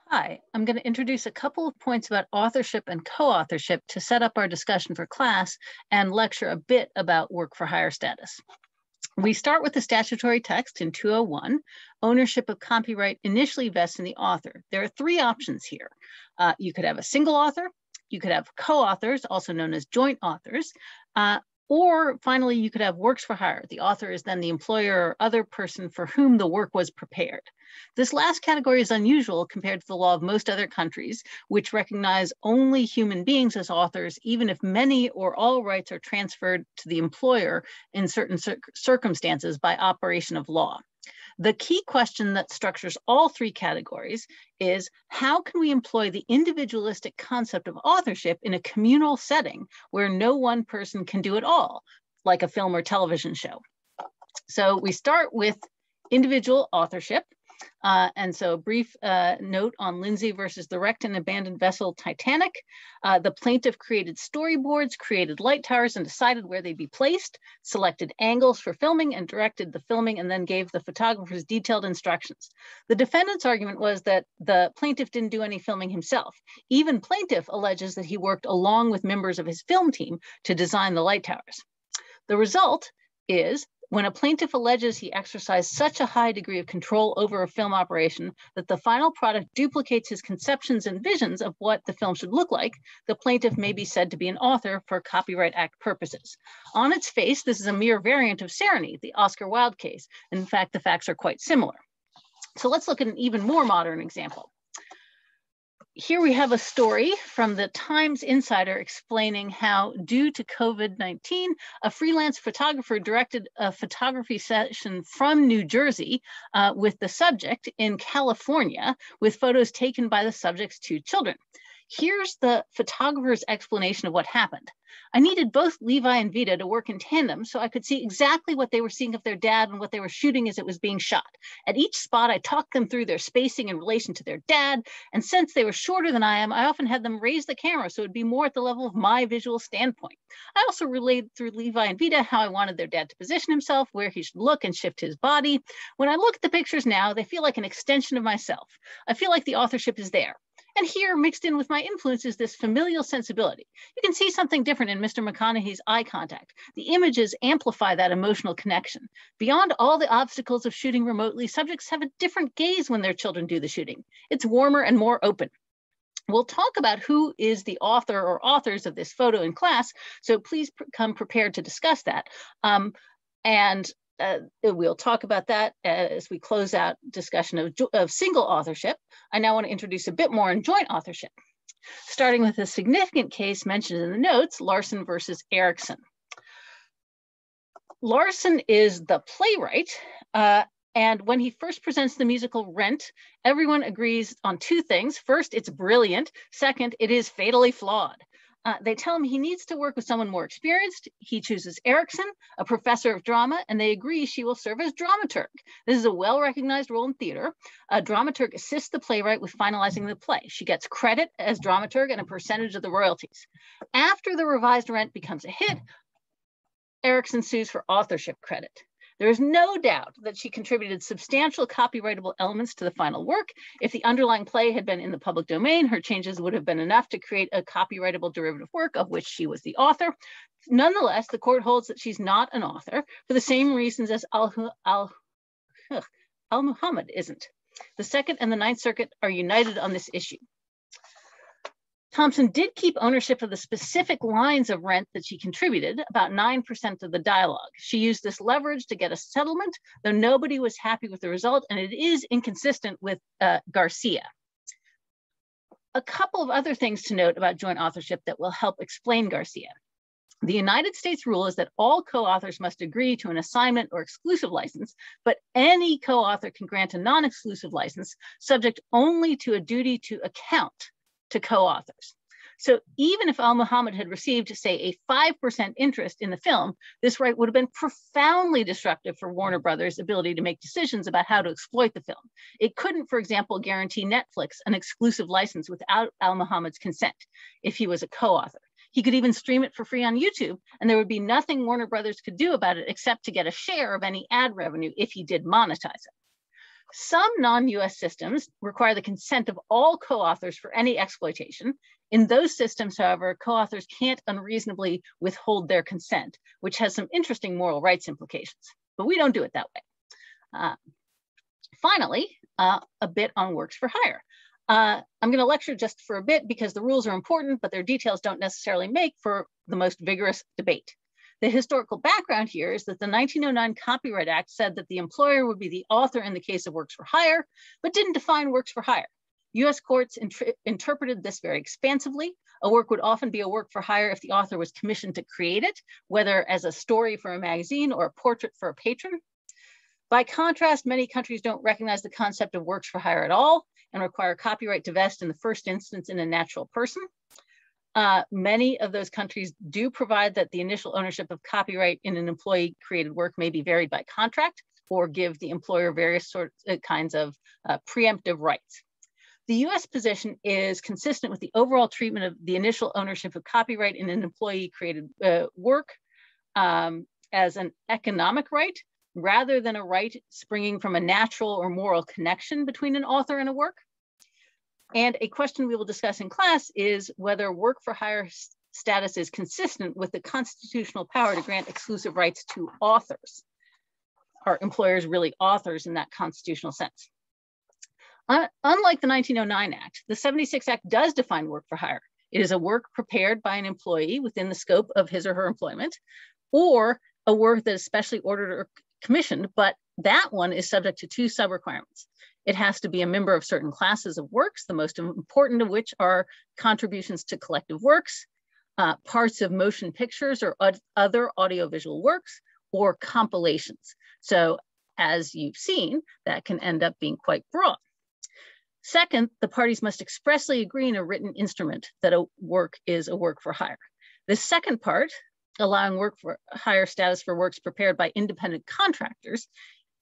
Hi, I'm going to introduce a couple of points about authorship and co-authorship to set up our discussion for class and lecture a bit about work for hire status. We start with the statutory text in 201. Ownership of copyright initially vests in the author. There are three options here. You could have a single author, you could have co-authors, also known as joint authors, or finally, you could have works for hire. The author is then the employer or other person for whom the work was prepared. This last category is unusual compared to the law of most other countries, which recognize only human beings as authors, even if many or all rights are transferred to the employer in certain circumstances by operation of law. The key question that structures all three categories is how can we employ the individualistic concept of authorship in a communal setting where no one person can do it all, like a film or television show? So we start with individual authorship. And so a brief note on Lindsay versus the wrecked and abandoned vessel Titanic. The plaintiff created storyboards, created light towers, and decided where they'd be placed, selected angles for filming and directed the filming, and then gave the photographers detailed instructions. The defendant's argument was that the plaintiff didn't do any filming himself. Even plaintiff alleges that he worked along with members of his film team to design the light towers. The result is when a plaintiff alleges he exercised such a high degree of control over a film operation that the final product duplicates his conceptions and visions of what the film should look like, the plaintiff may be said to be an author for Copyright Act purposes. On its face, this is a mere variant of Serenity, the Oscar Wilde case. In fact, the facts are quite similar. So let's look at an even more modern example. Here we have a story from the Times Insider explaining how, due to COVID-19, a freelance photographer directed a photography session from New Jersey with the subject in California with photos taken by the subject's two children. Here's the photographer's explanation of what happened. I needed both Levi and Vita to work in tandem so I could see exactly what they were seeing of their dad and what they were shooting as it was being shot. At each spot, I talked them through their spacing in relation to their dad. And since they were shorter than I am, I often had them raise the camera so it'd be more at the level of my visual standpoint. I also relayed through Levi and Vita how I wanted their dad to position himself, where he should look and shift his body. When I look at the pictures now, they feel like an extension of myself. I feel like the authorship is there. And here, mixed in with my influence, is this familial sensibility. You can see something different in Mr. McConaughey's eye contact. The images amplify that emotional connection. Beyond all the obstacles of shooting remotely, subjects have a different gaze when their children do the shooting. It's warmer and more open. We'll talk about who is the author or authors of this photo in class, so please come prepared to discuss that. We'll talk about that as we close out discussion of single authorship. I now want to introduce a bit more on joint authorship, starting with a significant case mentioned in the notes, Larson versus Erickson. Larson is the playwright, and when he first presents the musical Rent, everyone agrees on two things. First, it's brilliant. Second, it is fatally flawed. They tell him he needs to work with someone more experienced. He chooses Erickson, a professor of drama, and they agree she will serve as dramaturg. This is a well-recognized role in theater. A dramaturg assists the playwright with finalizing the play. She gets credit as dramaturg and a percentage of the royalties. After the revised Rent becomes a hit, Erickson sues for authorship credit. There is no doubt that she contributed substantial copyrightable elements to the final work. If the underlying play had been in the public domain, her changes would have been enough to create a copyrightable derivative work of which she was the author. Nonetheless, the court holds that she's not an author for the same reasons as Al-Muhammad isn't. The Second and the Ninth Circuit are united on this issue. Thompson did keep ownership of the specific lines of Rent that she contributed, about 9% of the dialogue. She used this leverage to get a settlement, though nobody was happy with the result, and it is inconsistent with Garcia. A couple of other things to note about joint authorship that will help explain Garcia. The United States rule is that all co-authors must agree to an assignment or exclusive license, but any co-author can grant a non-exclusive license, subject only to a duty to account to co-authors. So even if Al-Muhammad had received, say, a 5% interest in the film, this right would have been profoundly disruptive for Warner Brothers' ability to make decisions about how to exploit the film. It couldn't, for example, guarantee Netflix an exclusive license without Al-Muhammad's consent if he was a co-author. He could even stream it for free on YouTube, and there would be nothing Warner Brothers could do about it except to get a share of any ad revenue if he did monetize it. Some non-US systems require the consent of all co-authors for any exploitation. In those systems, however, co-authors can't unreasonably withhold their consent, which has some interesting moral rights implications, but we don't do it that way. Finally, a bit on works for hire. I'm going to lecture just for a bit because the rules are important, but their details don't necessarily make for the most vigorous debate. The historical background here is that the 1909 Copyright Act said that the employer would be the author in the case of works for hire, but didn't define works for hire. US courts interpreted this very expansively. A work would often be a work for hire if the author was commissioned to create it, whether as a story for a magazine or a portrait for a patron. By contrast, many countries don't recognize the concept of works for hire at all and require copyright to vest in the first instance in a natural person. Many of those countries do provide that the initial ownership of copyright in an employee created work may be varied by contract or give the employer various kinds of preemptive rights. The US position is consistent with the overall treatment of the initial ownership of copyright in an employee created work as an economic right, rather than a right springing from a natural or moral connection between an author and a work. And a question we will discuss in class is whether work for hire status is consistent with the constitutional power to grant exclusive rights to authors. Are employers really authors in that constitutional sense? Unlike the 1909 Act, the 76 Act does define work for hire. It is a work prepared by an employee within the scope of his or her employment, or a work that is specially ordered or commissioned, but that one is subject to two sub-requirements. It has to be a member of certain classes of works, the most important of which are contributions to collective works, parts of motion pictures or other audiovisual works, or compilations. So as you've seen, that can end up being quite broad. Second, the parties must expressly agree in a written instrument that a work is a work for hire. The second part, allowing work for hire status for works prepared by independent contractors,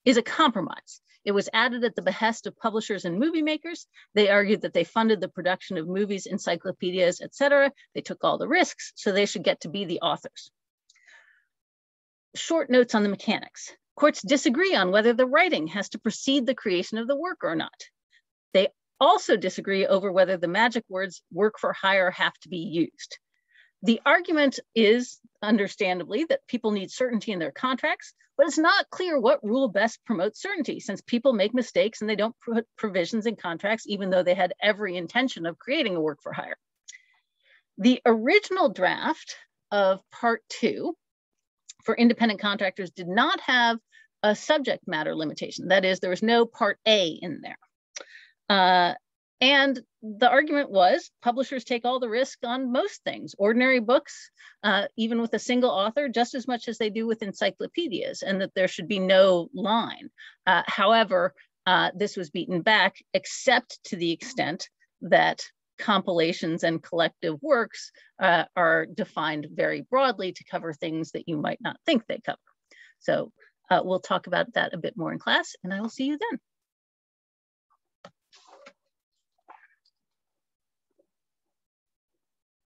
is a compromise. It was added at the behest of publishers and movie makers. They argued that they funded the production of movies, encyclopedias, etc. They took all the risks, so they should get to be the authors. Short notes on the mechanics. Courts disagree on whether the writing has to precede the creation of the work or not. They also disagree over whether the magic words work for hire have to be used. The argument is, understandably, that people need certainty in their contracts, but it's not clear what rule best promotes certainty, since people make mistakes and they don't put provisions in contracts, even though they had every intention of creating a work for hire. The original draft of Part 2 for independent contractors did not have a subject matter limitation. That is, there was no Part A in there. And the argument was publishers take all the risk on most things, ordinary books, even with a single author, just as much as they do with encyclopedias, and that there should be no line. However, this was beaten back, except to the extent that compilations and collective works are defined very broadly to cover things that you might not think they cover. So we'll talk about that a bit more in class, and I will see you then.